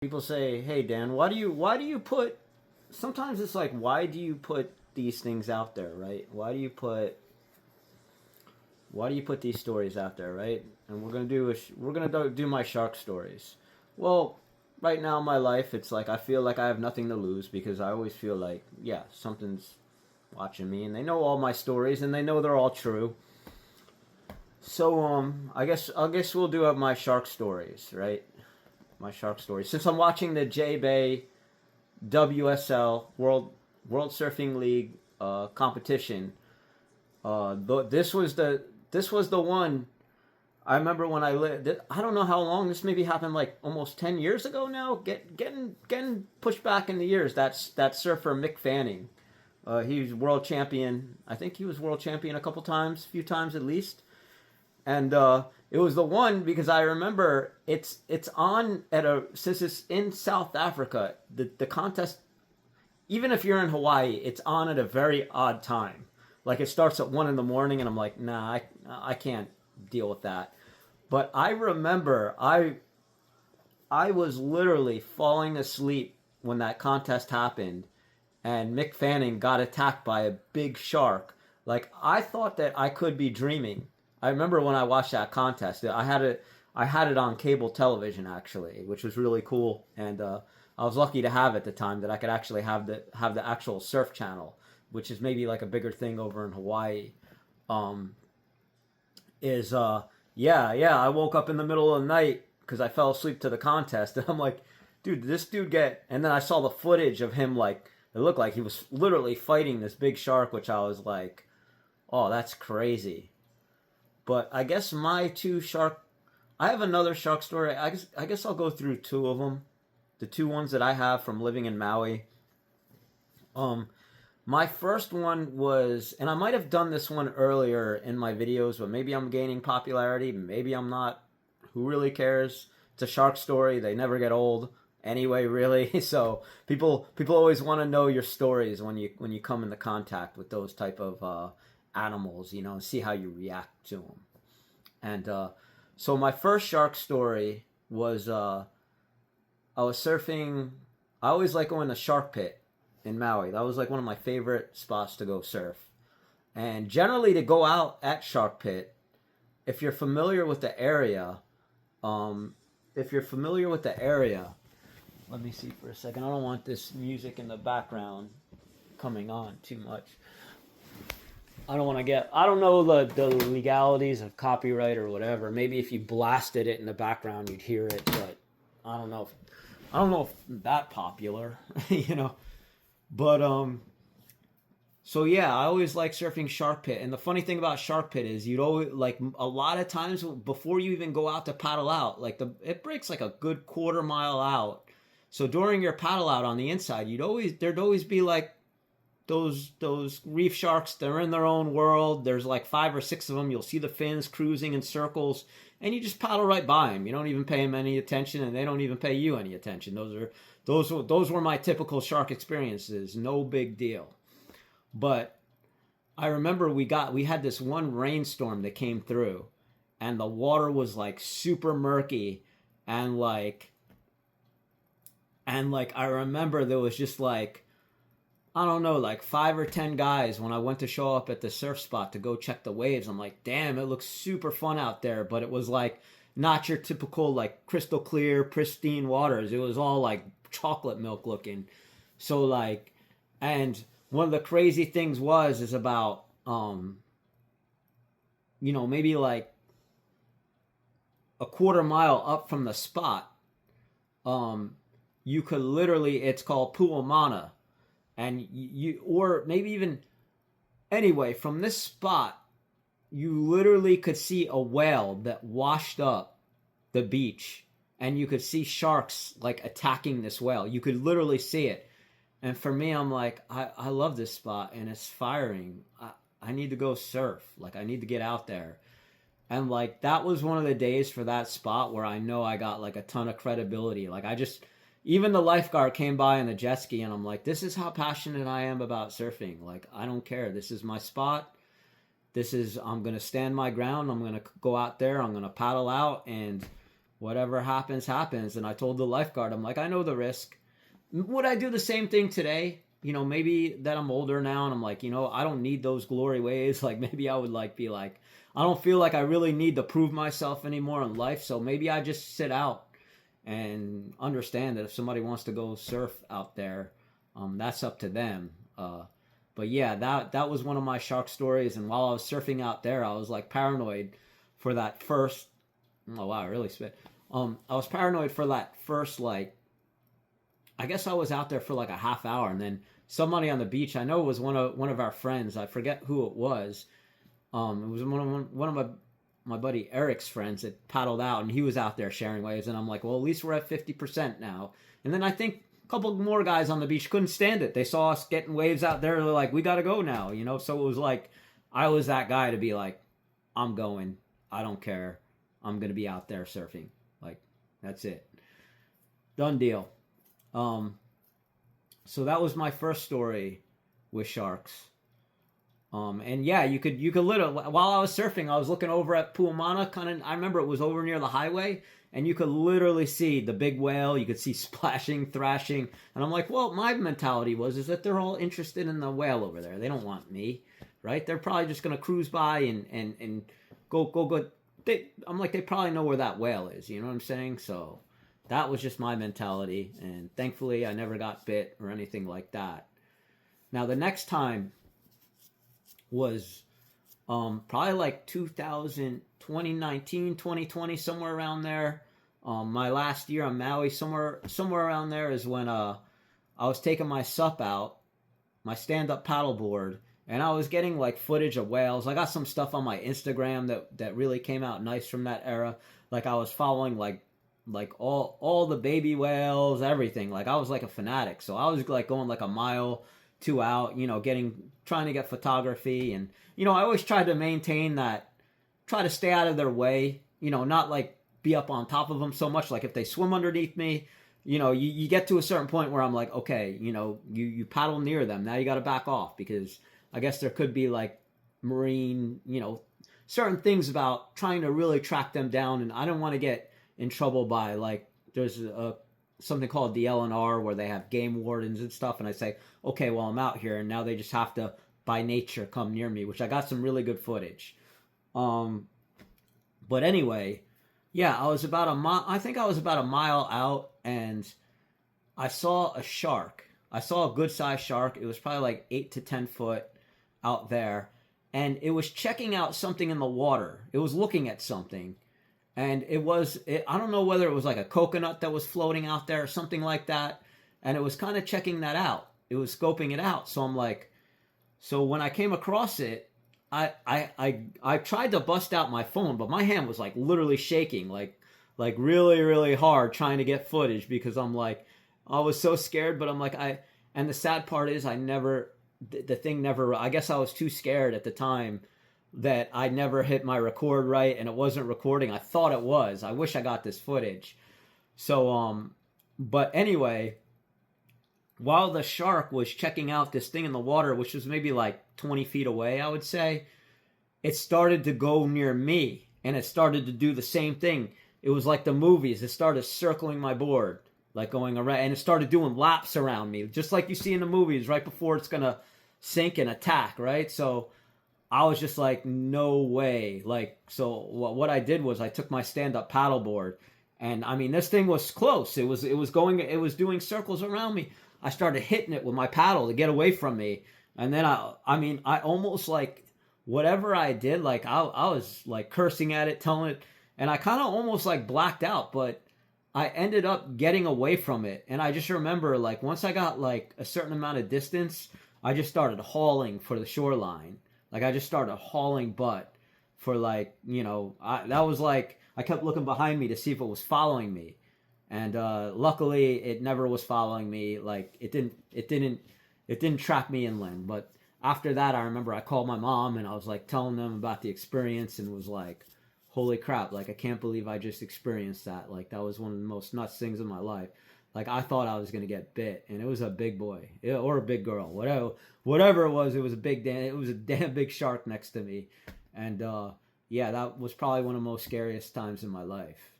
People say, "Hey Dan, why do you put?" Sometimes it's like, why do you put these things out there, right? Why do you put these stories out there, right? And we're gonna do my shark stories. Well, right now in my life, it's like I feel like I have nothing to lose because I always feel like, yeah, something's watching me, and they know all my stories, and they know they're all true. So I guess we'll do up my shark stories, right? My shark stories. Since I'm watching the J Bay WSL World Surfing League competition. This was the one. I remember when I lived. I don't know how long this maybe happened. Like almost 10 years ago now. Getting pushed back in the years. That surfer Mick Fanning. He was world champion. I think he was world champion a couple times, a few times at least. And it was the one because I remember it's on at a since it's in South Africa. The contest, even if you're in Hawaii, it's on at a very odd time. Like it starts at 1 in the morning, and I'm like, nah, I can't deal with that. But I remember I was literally falling asleep when that contest happened, and Mick Fanning got attacked by a big shark. Like I thought that I could be dreaming. I remember when I watched that contest, I had it on cable television actually, which was really cool, and I was lucky to have at the time that I could actually have the actual surf channel, which is maybe like a bigger thing over in Hawaii. Um, is yeah, I woke up in the middle of the night because I fell asleep to the contest, and I'm like, dude, this dude get, and then I saw the footage of him, like it looked like he was literally fighting this big shark, which I was like, oh, that's crazy. But I guess my two shark, I have another shark story. I guess I'll go through two of them, the two ones that I have from living in Maui. Um, my first one was, and I might have done this one earlier in my videos, but maybe I'm gaining popularity, maybe I'm not. Who really cares? It's a shark story. They never get old anyway, really. So people always want to know your stories when you come into contact with those type of animals, and see how you react to them. And so my first shark story was I was surfing. I always like going to Shark Pit in Maui. That was like one of my favorite spots to go surf. And generally to go out at Shark Pit, if you're familiar with the area, um, if you're familiar with the area, let me see for a second. I don't want this music in the background coming on too much. I don't want to get. I don't know the legalities of copyright or whatever. Maybe if you blasted it in the background, you'd hear it. But I don't know. If that popular, you know. But so yeah, I always like surfing Shark Pit. And the funny thing about Shark Pit is you'd always like a lot of times before you even go out to paddle out, like it breaks like a good quarter mile out. So during your paddle out on the inside, there'd always be like those reef sharks. They're in their own world. There's like five or six of them. You'll see the fins cruising in circles, and you just paddle right by them. You don't even pay them any attention, and they don't even pay you any attention. Those were my typical shark experiences. No big deal. But I remember we had this one rainstorm that came through, and the water was like super murky, and like I remember there was just like, I don't know, like 5 or 10 guys when I went to show up at the surf spot to go check the waves. I'm like, damn, it looks super fun out there. But it was like not your typical like crystal clear, pristine waters. It was all like chocolate milk looking. So like, and one of the crazy things is about, maybe like a quarter mile up from the spot, um, you could literally, it's called Puamana, and or maybe even, anyway, from this spot you literally could see a whale that washed up the beach, and you could see sharks like attacking this whale. You could literally see it. And for me, I'm like, I love this spot, and it's firing. I need to go surf. Like, I need to get out there. And like that was one of the days for that spot where I know I got like a ton of credibility. Like I just, even the lifeguard came by on the jet ski, and I'm like, this is how passionate I am about surfing. Like I don't care. This is my spot. I'm gonna stand my ground. I'm gonna go out there. I'm gonna paddle out, and whatever happens, happens. And I told the lifeguard, I'm like, I know the risk. Would I do the same thing today? Maybe that I'm older now and I'm like, I don't need those glory waves. Like maybe I would like be like, I don't feel like I really need to prove myself anymore in life. So maybe I just sit out and understand that if somebody wants to go surf out there, that's up to them. But yeah, that was one of my shark stories. And while I was surfing out there, I was like paranoid for that first. Oh wow, I really spit. I was paranoid for that first like. I guess I was out there for like a half hour, and then somebody on the beach. I know it was one of our friends. I forget who it was. It was one of my buddy Eric's friends that paddled out, and he was out there sharing waves. And I'm like, well, at least we're at 50% now. And then I think a couple more guys on the beach couldn't stand it. They saw us getting waves out there. They're like, we got to go now, So it was like I was that guy to be like, I'm going. I don't care. I'm gonna be out there surfing. Like that's it. Done deal. So that was my first story with sharks. And yeah, you could literally, while I was surfing, I was looking over at Puamana, I remember it was over near the highway, and you could literally see the big whale, you could see splashing, thrashing, and I'm like, well, my mentality is that they're all interested in the whale over there. They don't want me, right? They're probably just gonna cruise by and go. I'm like, they probably know where that whale is, you know what I'm saying? So that was just my mentality, and thankfully I never got bit or anything like that. Now the next time was probably like 2019, 2020, somewhere around there. My last year on Maui, somewhere around there is when I was taking my sup out, my stand-up paddleboard, and I was getting like footage of whales. I got some stuff on my Instagram that really came out nice from that era. Like I was following like all the baby whales, everything. Like I was like a fanatic. So I was like going like a mile, 2 out, trying to get photography. And, I always tried to maintain that, try to stay out of their way, not like be up on top of them so much. Like if they swim underneath me, you get to a certain point where I'm like, okay, you paddle near them. Now you got to back off because I guess there could be like marine, certain things about trying to really track them down. And I don't want to get in trouble by like there's something called the LNR where they have game wardens and stuff, and I say, okay, well I'm out here, and now they just have to by nature come near me, which I got some really good footage. But anyway, yeah, I was about a mile. I think I was about a mile out, and I saw a shark. I saw a good sized shark. It was probably like 8 to 10 foot out there, and it was checking out something in the water. It was looking at something. And I don't know whether it was like a coconut that was floating out there or something like that. And it was kind of checking that out. It was scoping it out. So I'm like, so when I came across it, I tried to bust out my phone, but my hand was like literally shaking, like really, really hard trying to get footage because I'm like, I was so scared, but I'm like, and the sad part is the thing never, I guess I was too scared at the time that I never hit my record right and it wasn't recording. I thought it was. I wish I got this footage. So, but anyway, while the shark was checking out this thing in the water, which was maybe like 20 feet away, I would say, it started to go near me and it started to do the same thing. It was like the movies. It started circling my board, like going around, and it started doing laps around me, just like you see in the movies right before it's going to sink and attack, right? So I was just like, no way. Like, so what I did was I took my stand-up paddleboard, and I mean, this thing was close. It was doing circles around me. I started hitting it with my paddle to get away from me, and then I almost like whatever I did, like I was like cursing at it, telling it, and I kind of almost like blacked out, but I ended up getting away from it, and I just remember like once I got like a certain amount of distance, I just started hauling for the shoreline. Like, I just started hauling butt for, like, that was, like, I kept looking behind me to see if it was following me. And luckily, it never was following me. Like, it didn't track me inland. But after that, I remember I called my mom, and I was, like, telling them about the experience, and was like, holy crap, like, I can't believe I just experienced that. Like, that was one of the most nuts things in my life. Like, I thought I was going to get bit, and it was a big boy, or a big girl, whatever it was a damn big shark next to me. And, yeah, that was probably one of the most scariest times in my life.